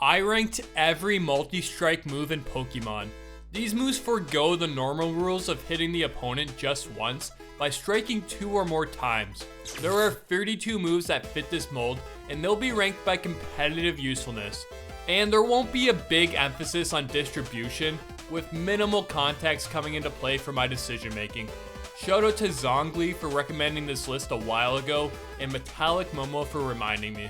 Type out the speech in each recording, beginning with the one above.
I ranked every multi-strike move in Pokemon. These moves forego the normal rules of hitting the opponent just once by striking 2 or more times. There are 32 moves that fit this mold, and they'll be ranked by competitive usefulness. And there won't be a big emphasis on distribution, with minimal context coming into play for my decision making. Shout out to Zongli for recommending this list a while ago, and Metallic Momo for reminding me.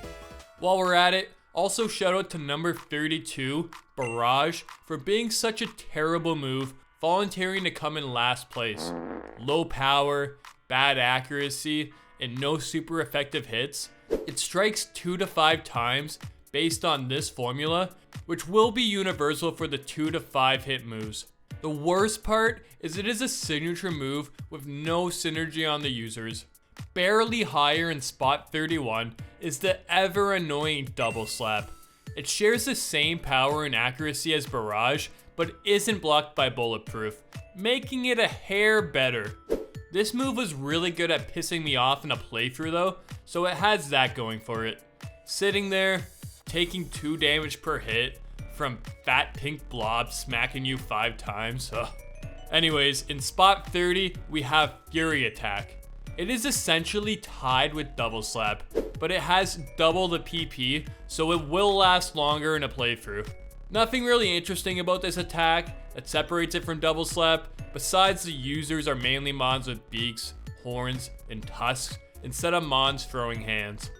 While we're at it, also shout out to number 32, Barrage, for being such a terrible move, volunteering to come in last place. Low power, bad accuracy, and no super effective hits. It strikes 2 to 5 times based on this formula, which will be universal for the 2 to 5 hit moves. The worst part is it is a signature move with no synergy on the users. Barely higher in spot 31 is the ever annoying Double Slap. It shares the same power and accuracy as Barrage, but isn't blocked by Bulletproof, making it a hair better. This move was really good at pissing me off in a playthrough though, so it has that going for it. Sitting there, taking 2 damage per hit from fat pink blob smacking you 5 times. Ugh. Anyways, in spot 30, we have Fury Attack. It is essentially tied with Double Slap, but it has double the PP, so it will last longer in a playthrough. Nothing really interesting about this attack that separates it from Double Slap, besides the users are mainly mons with beaks, horns, and tusks, instead of mons throwing hands.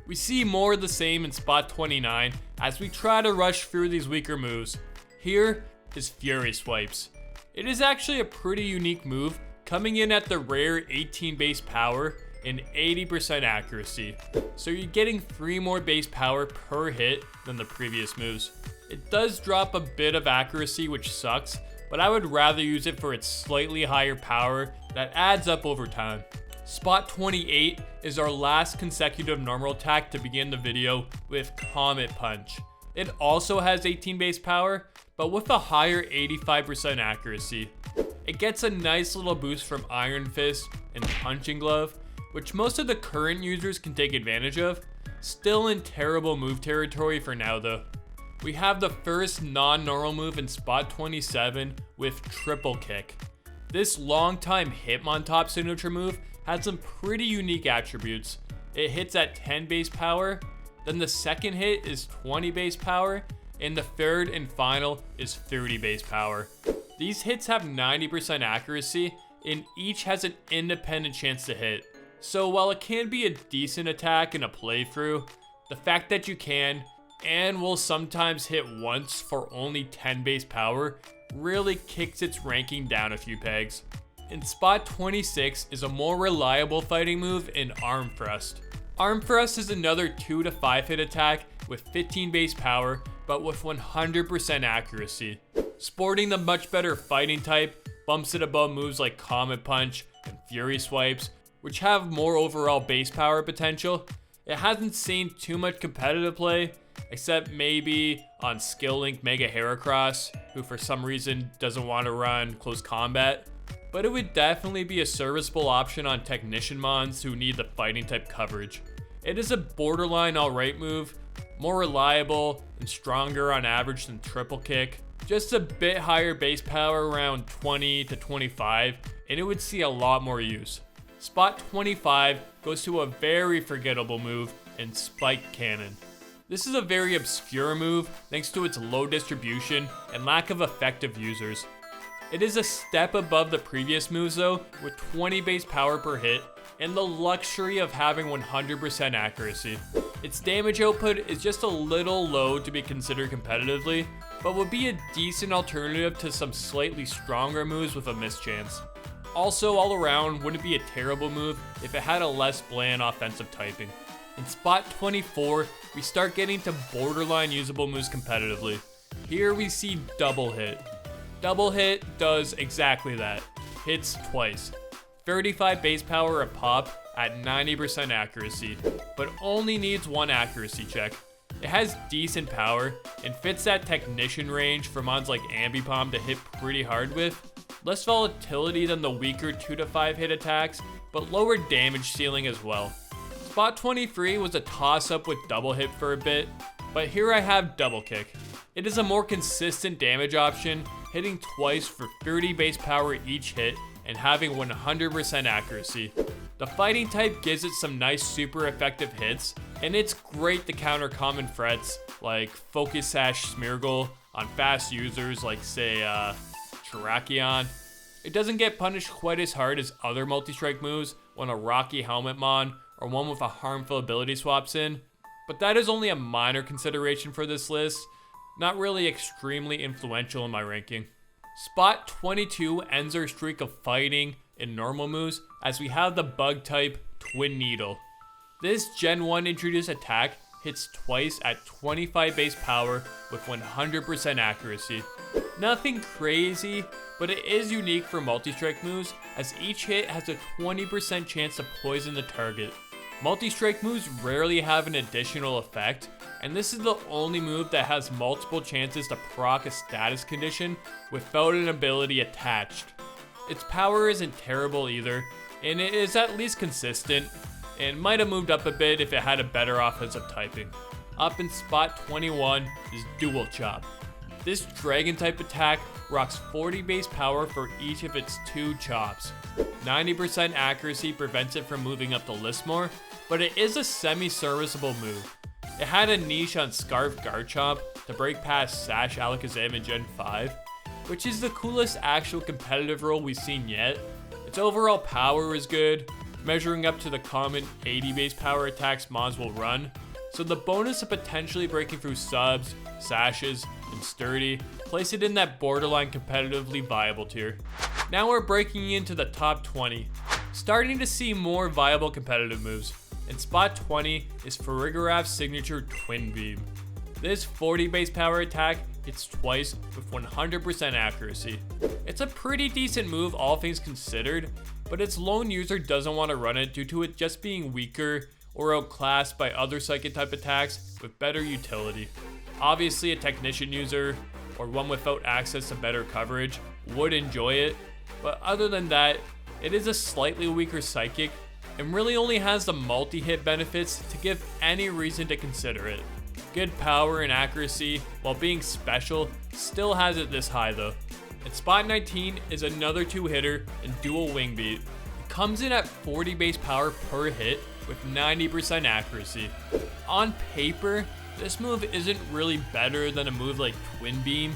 We see more of the same in spot 29 as we try to rush through these weaker moves. Here is Fury Swipes. It is actually a pretty unique move, coming in at the rare 18 base power and 80% accuracy. So you're getting 3 more base power per hit than the previous moves. It does drop a bit of accuracy, which sucks, but I would rather use it for its slightly higher power that adds up over time. Spot 28 is our last consecutive normal attack to begin the video with Comet Punch. It also has 18 base power, but with a higher 85% accuracy. It gets a nice little boost from Iron Fist and Punching Glove, which most of the current users can take advantage of. Still in terrible move territory for now though. We have the first non-normal move in spot 27 with Triple Kick. This long-time Hitmontop signature move has some pretty unique attributes. It hits at 10 base power, then the second hit is 20 base power, and the third and final is 30 base power. These hits have 90% accuracy, and each has an independent chance to hit. So while it can be a decent attack in a playthrough, the fact that you can, and will sometimes hit once for only 10 base power, really kicks its ranking down a few pegs. In spot 26 is a more reliable fighting move in Arm Thrust. Arm Thrust is another 2 to 5 hit attack with 15 base power, but with 100% accuracy. Sporting the much better fighting type bumps it above moves like Comet Punch and Fury Swipes, which have more overall base power potential. It hasn't seen too much competitive play, except maybe on Skill Link Mega Heracross, who for some reason doesn't want to run close combat. But it would definitely be a serviceable option on Technician Mons who need the fighting type coverage. It is a borderline alright move, more reliable and stronger on average than Triple Kick. Just a bit higher base power, around 20 to 25, and it would see a lot more use. Spot 25 goes to a very forgettable move in Spike Cannon. This is a very obscure move thanks to its low distribution and lack of effective users. It is a step above the previous moves though, with 20 base power per hit and the luxury of having 100% accuracy. Its damage output is just a little low to be considered competitively, but would be a decent alternative to some slightly stronger moves with a mischance. Also, all around, wouldn't be a terrible move if it had a less bland offensive typing. In spot 24, we start getting to borderline usable moves competitively. Here we see Double Hit. Double Hit does exactly that, hits twice. 35 base power a pop at 90% accuracy, but only needs 1 accuracy check. It has decent power and fits that technician range for mons like Ambipom to hit pretty hard with. Less volatility than the weaker 2 to 5 hit attacks, but lower damage ceiling as well. Spot 23 was a toss up with Double Hit for a bit. But here I have Double Kick. It is a more consistent damage option, hitting twice for 30 base power each hit and having 100% accuracy. The fighting type gives it some nice super effective hits, and it's great to counter common threats like Focus Sash Smeargle on fast users like say Terrakion. It doesn't get punished quite as hard as other multi-strike moves when a Rocky Helmet Mon or one with a harmful ability swaps in, but that is only a minor consideration for this list, not really extremely influential in my ranking. Spot 22 ends our streak of fighting in normal moves as we have the bug type Twin Needle. This Gen 1 introduced attack hits twice at 25 base power with 100% accuracy. Nothing crazy, but it is unique for multi-strike moves as each hit has a 20% chance to poison the target. Multi-strike moves rarely have an additional effect, and this is the only move that has multiple chances to proc a status condition without an ability attached. Its power isn't terrible either, and it is at least consistent, and might have moved up a bit if it had a better offensive typing. Up in spot 21 is Dual Chop. This dragon type attack rocks 40 base power for each of its 2 chops. 90% accuracy prevents it from moving up the list more, but it is a semi-serviceable move. It had a niche on Scarf Garchomp to break past Sash Alakazam in Gen 5, which is the coolest actual competitive role we've seen yet. Its overall power is good, measuring up to the common 80 base power attacks Mons will run, so the bonus of potentially breaking through subs, sashes, and sturdy place it in that borderline competitively viable tier. Now we're breaking into the top 20, starting to see more viable competitive moves. In spot 20 is Farigiraf's signature Twin Beam. This 40 base power attack hits twice with 100% accuracy. It's a pretty decent move all things considered, but its lone user doesn't want to run it due to it just being weaker or outclassed by other psychic type attacks with better utility. Obviously a technician user or one without access to better coverage would enjoy it, but other than that, it is a slightly weaker psychic and really only has the multi-hit benefits to give any reason to consider it. Good power and accuracy, while being special, still has it this high though. And spot 19 is another 2-hitter in Dual Wing Beat. It comes in at 40 base power per hit with 90% accuracy. On paper, this move isn't really better than a move like Twin Beam,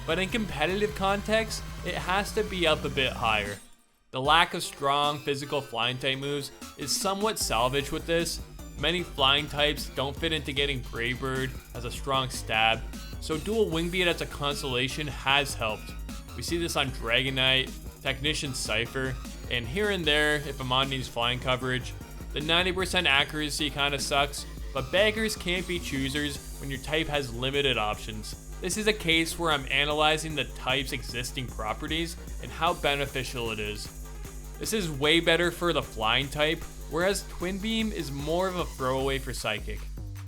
but in competitive context, it has to be up a bit higher. The lack of strong physical flying type moves is somewhat salvaged with this. Many flying types don't fit into getting Brave Bird as a strong stab, so Dual Wing Beat as a constellation has helped. We see this on Dragonite, Technician Cypher, and here and there if a mon needs flying coverage. The 90% accuracy kinda sucks, but beggars can't be choosers when your type has limited options. This is a case where I'm analyzing the type's existing properties and how beneficial it is. This is way better for the flying type, whereas Twin Beam is more of a throwaway for Psychic.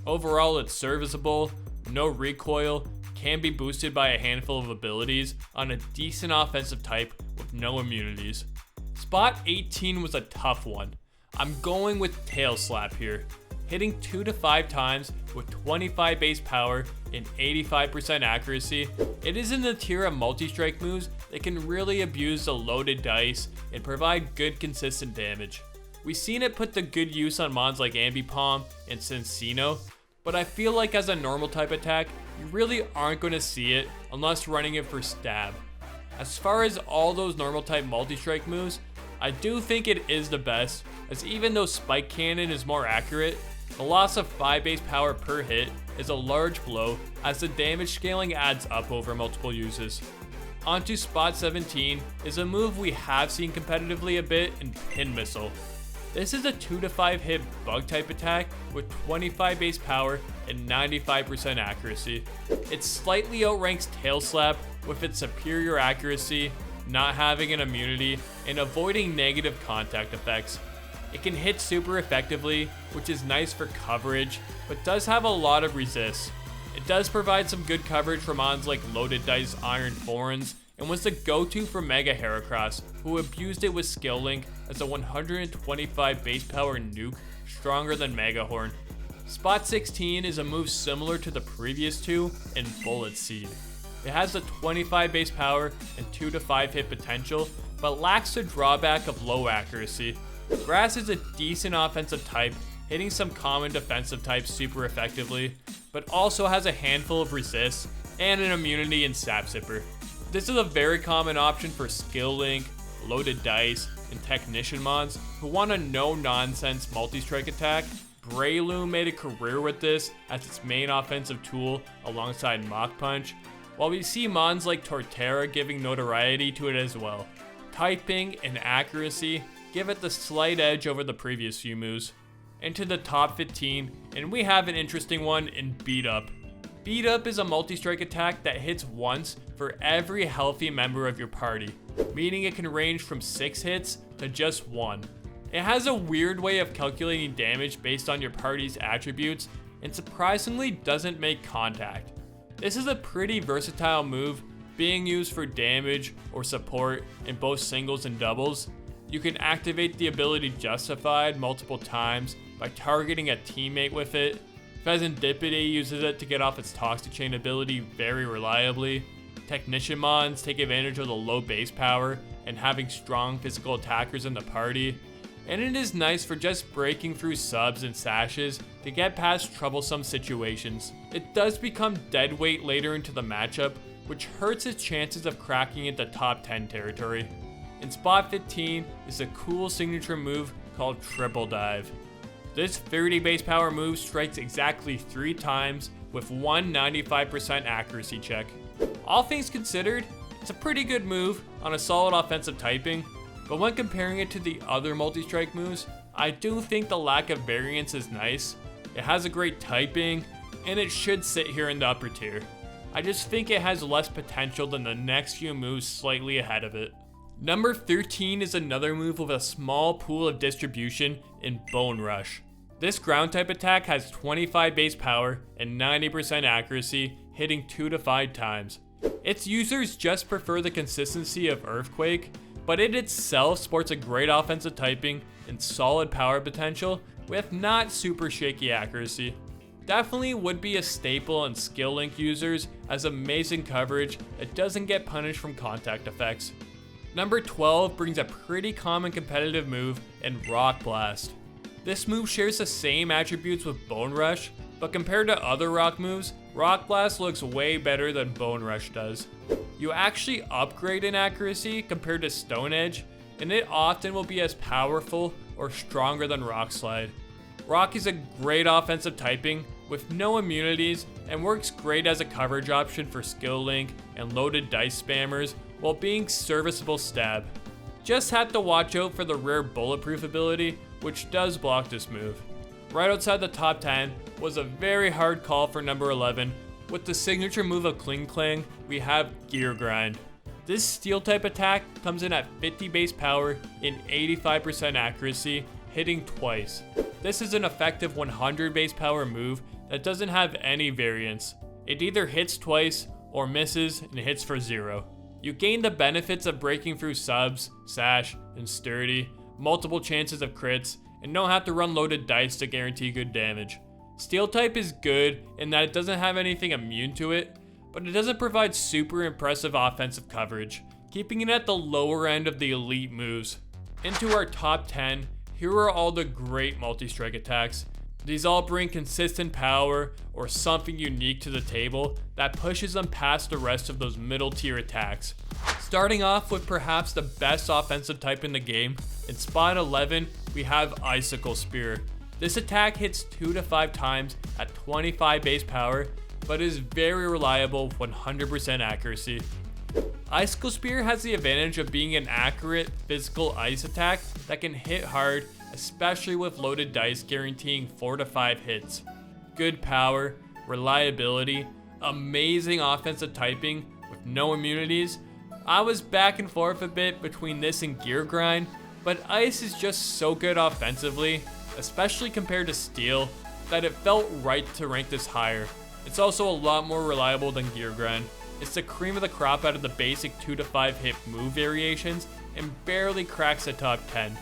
Overall, it's serviceable, no recoil, can be boosted by a handful of abilities on a decent offensive type with no immunities. Spot 18 was a tough one. I'm going with Tail Slap here, hitting 2 to 5 times with 25 base power and 85% accuracy. It is in the tier of multi-strike moves that can really abuse the loaded dice and provide good consistent damage. We've seen it put to good use on mons like Ambipom and Cincino, but I feel like as a normal type attack, you really aren't going to see it unless running it for stab. As far as all those normal type multi-strike moves, I do think it is the best, as even though Spike Cannon is more accurate, the loss of 5 base power per hit is a large blow as the damage scaling adds up over multiple uses. Onto spot 17 is a move we have seen competitively a bit in Pin Missile. This is a 2 to 5 hit bug type attack with 25 base power and 95% accuracy. It slightly outranks Tail Slap with its superior accuracy, not having an immunity, and avoiding negative contact effects. It can hit super effectively, which is nice for coverage, but does have a lot of resist. It does provide some good coverage for mons like Loaded Dice Iron Thorns, and was the go-to for Mega Heracross, who abused it with Skill Link as a 125 base power nuke stronger than Mega Horn. Spot 16 is a move similar to the previous two in Bullet Seed. It has a 25 base power and 2 to 5 hit potential, but lacks the drawback of low accuracy. Grass is a decent offensive type, hitting some common defensive types super effectively, but also has a handful of resists and an immunity in Sap Sipper. This is a very common option for Skill Link, Loaded Dice, and Technician mods who want a no-nonsense multi-strike attack. Breloom made a career with this as its main offensive tool alongside Mach Punch, while we see mods like Torterra giving notoriety to it as well. Typing and accuracy give it the slight edge over the previous few moves. Into the top 15, and we have an interesting one in Beat Up. Beat Up is a multi-strike attack that hits once for every healthy member of your party, meaning it can range from 6 hits to just 1. It has a weird way of calculating damage based on your party's attributes, and surprisingly doesn't make contact. This is a pretty versatile move, being used for damage or support in both singles and doubles. You can activate the ability Justified multiple times by targeting a teammate with it. Pheasantipede uses it to get off its Toxic Chain ability very reliably. Technician mods take advantage of the low base power and having strong physical attackers in the party. And it is nice for just breaking through subs and sashes to get past troublesome situations. It does become dead weight later into the matchup, which hurts its chances of cracking into top 10 territory. In spot 15 is a cool signature move called Triple Dive. This 30 base power move strikes exactly 3 times with one 95% accuracy check. All things considered, it's a pretty good move on a solid offensive typing, but when comparing it to the other multi-strike moves, I do think the lack of variance is nice. It has a great typing, and it should sit here in the upper tier. I just think it has less potential than the next few moves slightly ahead of it. Number 13 is another move with a small pool of distribution in Bone Rush. This ground type attack has 25 base power and 90% accuracy, hitting 2 to 5 times. Its users just prefer the consistency of Earthquake, but it itself sports a great offensive typing and solid power potential with not super shaky accuracy. Definitely would be a staple in Skill Link users as amazing coverage that doesn't get punished from contact effects. Number 12 brings a pretty common competitive move in Rock Blast. This move shares the same attributes with Bone Rush, but compared to other rock moves, Rock Blast looks way better than Bone Rush does. You actually upgrade in accuracy compared to Stone Edge, and it often will be as powerful or stronger than Rock Slide. Rock is a great offensive typing with no immunities and works great as a coverage option for Skill Link and Loaded Dice spammers while being serviceable stab. Just have to watch out for the rare Bulletproof ability, which does block this move. Right outside the top 10 was a very hard call for number 11. With the signature move of Kling Klang, we have Gear Grind. This steel type attack comes in at 50 base power and 85% accuracy, hitting twice. This is an effective 100 base power move that doesn't have any variance. It either hits twice or misses and hits for 0. You gain the benefits of breaking through subs, sash, and sturdy, multiple chances of crits, and don't have to run loaded dice to guarantee good damage. Steel type is good in that it doesn't have anything immune to it, but it doesn't provide super impressive offensive coverage, keeping it at the lower end of the elite moves. Into our top 10, here are all the great multi-strike attacks. These all bring consistent power or something unique to the table that pushes them past the rest of those middle tier attacks. Starting off with perhaps the best offensive type in the game, in spot 11 we have Icicle Spear. This attack hits 2 to 5 times at 25 base power, but is very reliable with 100% accuracy. Icicle Spear has the advantage of being an accurate physical ice attack that can hit hard, especially with loaded dice guaranteeing 4 to 5 hits. Good power, reliability, amazing offensive typing with no immunities. I was back and forth a bit between this and Gear Grind, but Ice is just so good offensively, especially compared to Steel, that it felt right to rank this higher. It's also a lot more reliable than Gear Grind. It's the cream of the crop out of the basic 2 to 5 hit move variations and barely cracks the top 10.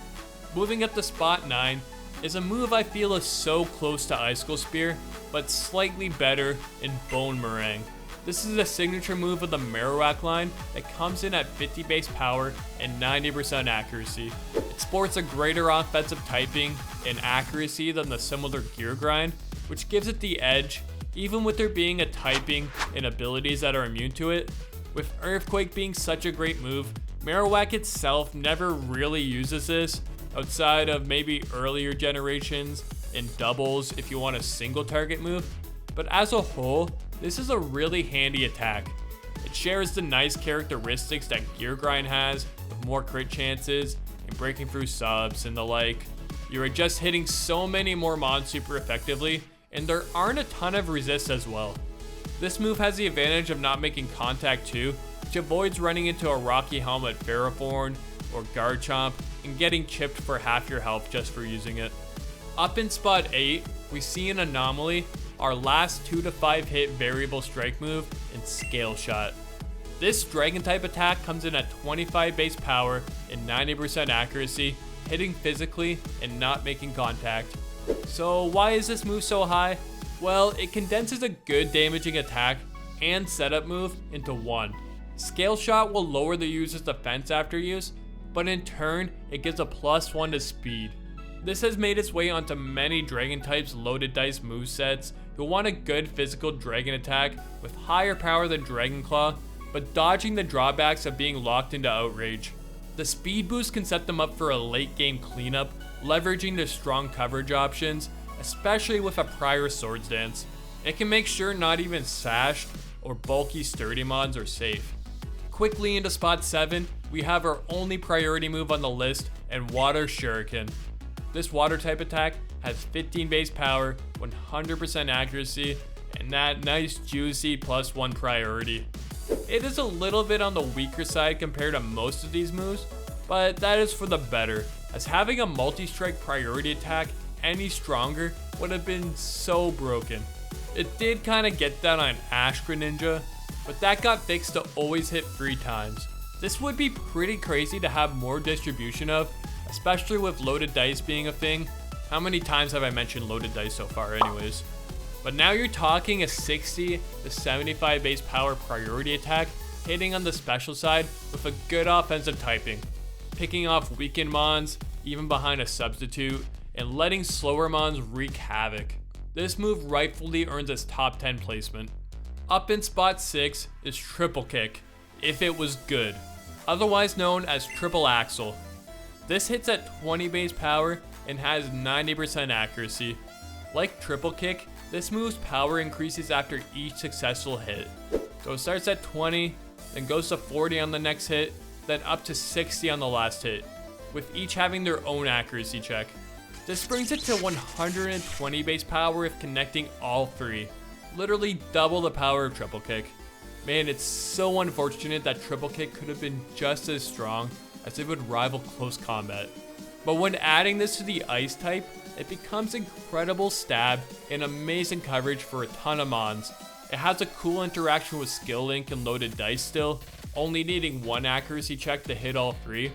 Moving up to spot 9, is a move I feel is so close to Icicle Spear, but slightly better in Bone Meringue. This is a signature move of the Marowak line that comes in at 50 base power and 90% accuracy. It sports a greater offensive typing and accuracy than the similar Gear Grind, which gives it the edge, even with there being a typing and abilities that are immune to it. With Earthquake being such a great move, Marowak itself never really uses this, outside of maybe earlier generations and doubles if you want a single target move, but as a whole, this is a really handy attack. It shares the nice characteristics that Gear Grind has, with more crit chances and breaking through subs and the like. You are just hitting so many more mons super effectively, and there aren't a ton of resists as well. This move has the advantage of not making contact too, which avoids running into a Rocky Helmet Ferrothorn or Garchomp and getting chipped for half your health just for using it. Up in spot 8, we see an anomaly, our last 2 to 5 hit variable strike move in Scale Shot. This dragon type attack comes in at 25 base power and 90% accuracy, hitting physically and not making contact. So why is this move so high? Well, it condenses a good damaging attack and setup move into one. Scale Shot will lower the user's defense after use, but in turn, it gives a +1 to speed. This has made its way onto many dragon types loaded dice movesets who want a good physical dragon attack with higher power than Dragon Claw, but dodging the drawbacks of being locked into Outrage. The speed boost can set them up for a late game cleanup, leveraging their strong coverage options, especially with a prior Swords Dance. It can make sure not even sashed or bulky sturdy mons are safe. Quickly into spot 7, we have our only priority move on the list, and Water Shuriken. This water type attack has 15 base power, 100% accuracy, and that nice juicy +1 priority. It is a little bit on the weaker side compared to most of these moves, but that is for the better, as having a multi-strike priority attack any stronger would have been so broken. It did kind of get that on Ash Greninja, but that got fixed to always hit 3 times. This would be pretty crazy to have more distribution of, especially with loaded dice being a thing. How many times have I mentioned loaded dice so far anyways? But now you're talking a 60 to 75 base power priority attack hitting on the special side with a good offensive typing, picking off weakened mons even behind a substitute, and letting slower mons wreak havoc. This move rightfully earns its top 10 placement. Up in spot 6 is Triple Kick, if it was good, otherwise known as Triple Axle. This hits at 20 base power and has 90% accuracy. Like Triple Kick, this move's power increases after each successful hit. So it starts at 20, then goes to 40 on the next hit, then up to 60 on the last hit, with each having their own accuracy check. This brings it to 120 base power if connecting all 3. Literally double the power of Triple Kick. Man, it's so unfortunate that Triple Kick could have been just as strong, as it would rival close combat. But when adding this to the ice type, it becomes incredible stab and amazing coverage for a ton of mons. It has a cool interaction with Skill Link and loaded dice still, only needing 1 accuracy check to hit all 3.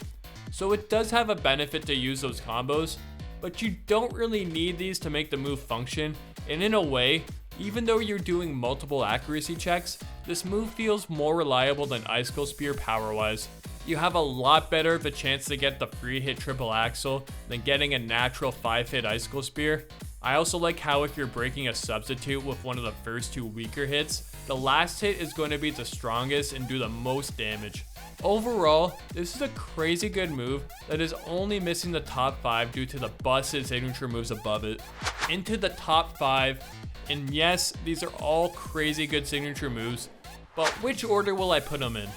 So it does have a benefit to use those combos, but you don't really need these to make the move function, and in a way, even though you're doing multiple accuracy checks, this move feels more reliable than Icicle Spear power-wise. You have a lot better of a chance to get the free hit Triple Axle than getting a natural 5-hit Icicle Spear. I also like how if you're breaking a substitute with one of the first 2 weaker hits, the last hit is going to be the strongest and do the most damage. Overall, this is a crazy good move that is only missing the top 5 due to the busted signature moves above it. Into the top 5, and yes, these are all crazy good signature moves, but which order will I put them in?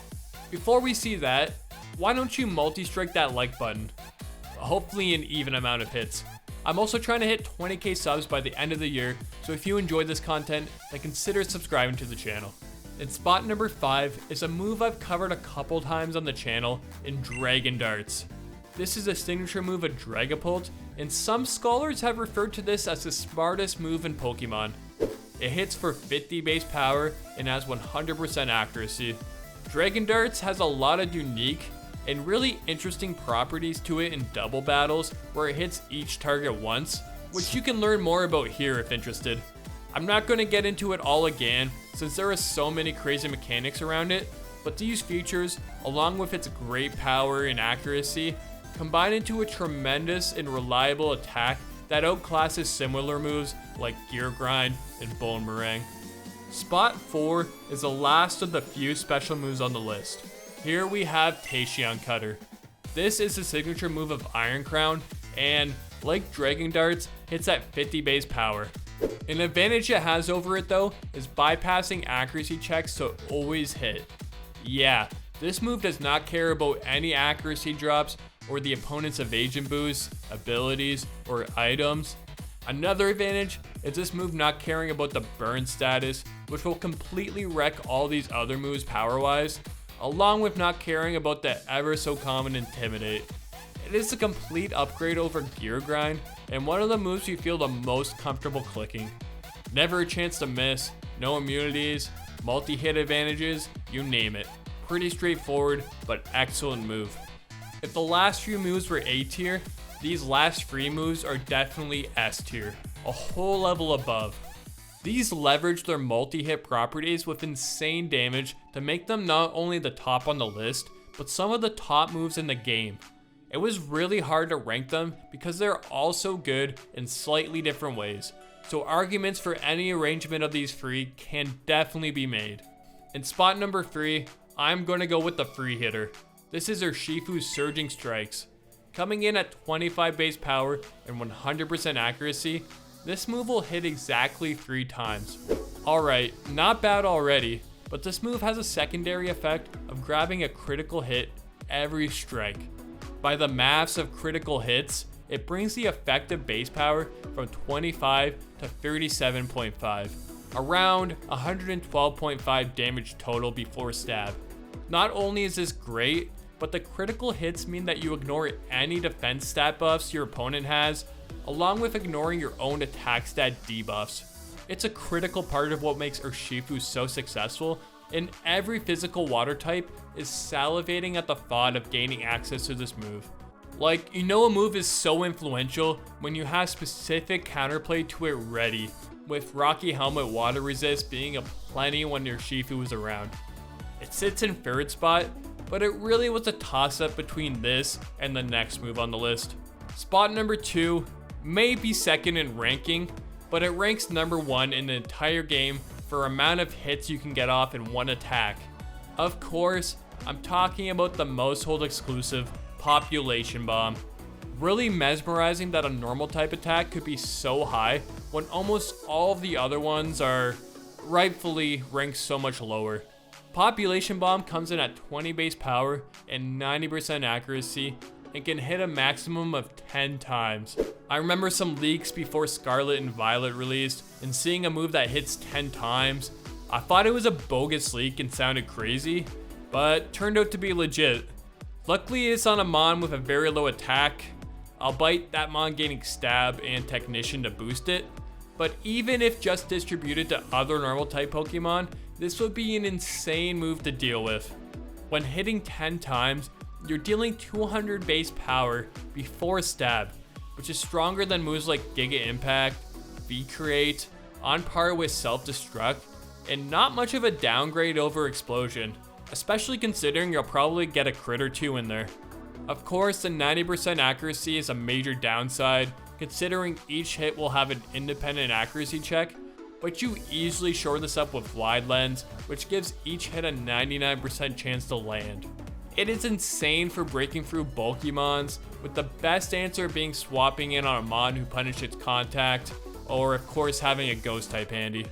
Before we see that, why don't you multi-strike that like button? Hopefully an even amount of hits. I'm also trying to hit 20k subs by the end of the year, so if you enjoyed this content, then consider subscribing to the channel. And spot number 5 is a move I've covered a couple times on the channel in Dragon Darts. This is a signature move of Dragapult, and some scholars have referred to this as the smartest move in Pokemon. It hits for 50 base power and has 100% accuracy. Dragon Darts has a lot of unique and really interesting properties to it in double battles where it hits each target once, which you can learn more about here if interested. I'm not going to get into it all again since there are so many crazy mechanics around it, but these features, along with its great power and accuracy, combine into a tremendous and reliable attack that outclasses similar moves like Gear Grind and Bone Meringue. Spot 4 is the last of the few special moves on the list. Here we have Taishion Cutter. This is the signature move of Iron Crown and, like Dragon Darts, hits at 50 base power. An advantage it has over it though is bypassing accuracy checks to always hit. Yeah, this move does not care about any accuracy drops or the opponent's evasion boosts, abilities, or items. Another advantage is this move not caring about the burn status, which will completely wreck all these other moves power-wise, along with not caring about the ever so common Intimidate. It is a complete upgrade over Gear Grind, and one of the moves you feel the most comfortable clicking. Never a chance to miss, no immunities, multi-hit advantages, you name it. Pretty straightforward, but excellent move. If the last few moves were A tier, these last 3 moves are definitely S tier, a whole level above. These leverage their multi-hit properties with insane damage to make them not only the top on the list, but some of the top moves in the game. It was really hard to rank them because they're all so good in slightly different ways, so arguments for any arrangement of these 3 can definitely be made. In spot number 3, I'm going to go with the free hitter. This is Urshifu's Surging Strikes. Coming in at 25 base power and 100% accuracy, this move will hit exactly 3 times. Alright, not bad already, but this move has a secondary effect of grabbing a critical hit every strike. By the maths of critical hits, it brings the effective base power from 25 to 37.5, around 112.5 damage total before stab. Not only is this great, but the critical hits mean that you ignore any defense stat buffs your opponent has, along with ignoring your own attack stat debuffs. It's a critical part of what makes Urshifu so successful, and every physical water type is salivating at the thought of gaining access to this move. Like, you know a move is so influential when you have specific counterplay to it ready, with Rocky Helmet Water Resist being a plenty when Urshifu is around. It sits in 3rd spot, but it really was a toss-up between this and the next move on the list. Spot number 2 may be 2nd in ranking, but it ranks number 1 in the entire game for amount of hits you can get off in one attack. Of course, I'm talking about the most hold exclusive Population Bomb. Really mesmerizing that a normal type attack could be so high when almost all of the other ones are rightfully ranked so much lower. Population Bomb comes in at 20 base power and 90% accuracy and can hit a maximum of 10 times. I remember some leaks before Scarlet and Violet released and seeing a move that hits 10 times. I thought it was a bogus leak and sounded crazy, but turned out to be legit. Luckily it's on a Mon with a very low attack, albeit that Mon gaining stab and technician to boost it. But even if just distributed to other normal type Pokemon, this would be an insane move to deal with. When hitting 10 times, you're dealing 200 base power before stab, which is stronger than moves like Giga Impact, V-Create, on par with Self-Destruct, and not much of a downgrade over Explosion, especially considering you'll probably get a crit or 2 in there. Of course, the 90% accuracy is a major downside, considering each hit will have an independent accuracy check, but you easily shore this up with Wide Lens, which gives each hit a 99% chance to land. It is insane for breaking through bulky Mons, with the best answer being swapping in on a Mon who punishes contact, or of course having a Ghost type handy.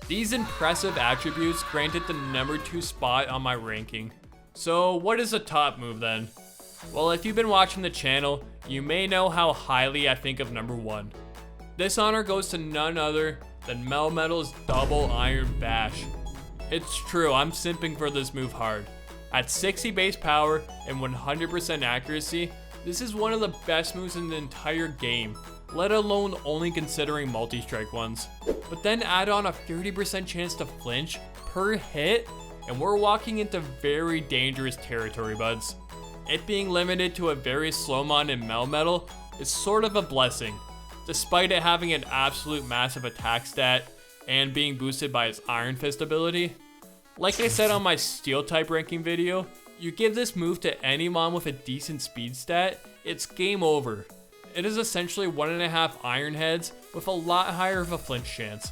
These impressive attributes granted the number 2 spot on my ranking. So what is a top move then? Well, if you've been watching the channel, you may know how highly I think of number 1. This honor goes to none other than Melmetal's Double Iron Bash. It's true, I'm simping for this move hard. At 60 base power and 100% accuracy, this is one of the best moves in the entire game, let alone only considering multi-strike ones. But then add on a 30% chance to flinch per hit, and we're walking into very dangerous territory, buds. it being limited to a very slow mon in Melmetal is sort of a blessing, despite it having an absolute massive attack stat and being boosted by its Iron Fist ability. Like I said on my Steel type ranking video, you give this move to any mon with a decent speed stat, it's game over. It is essentially 1.5 Iron Heads with a lot higher of a flinch chance.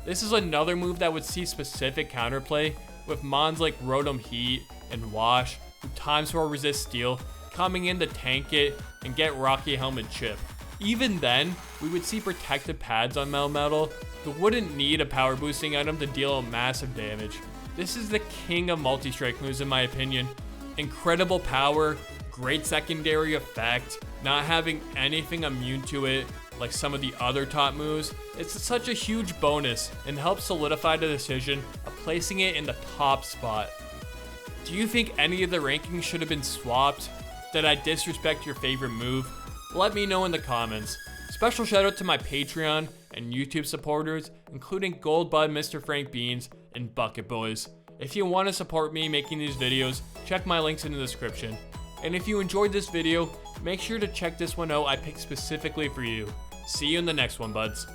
This is another move that would see specific counterplay with mons like Rotom Heat and Wash, who ×4 resist Steel, coming in to tank it and get Rocky Helmet Chip. Even then, we would see protective pads on Melmetal who wouldn't need a power boosting item to deal massive damage. This is the king of multi-strike moves in my opinion. Incredible power, great secondary effect, not having anything immune to it like some of the other top moves. It's such a huge bonus and helps solidify the decision of placing it in the top spot. Do you think any of the rankings should have been swapped? Did I disrespect your favorite move? Let me know in the comments. Special shout out to my Patreon and YouTube supporters, including Gold Bud, Mr. Frank Beans, and Bucket Boys. If you want to support me making these videos, check my links in the description. And if you enjoyed this video, make sure to check this one out I picked specifically for you. See you in the next one, buds.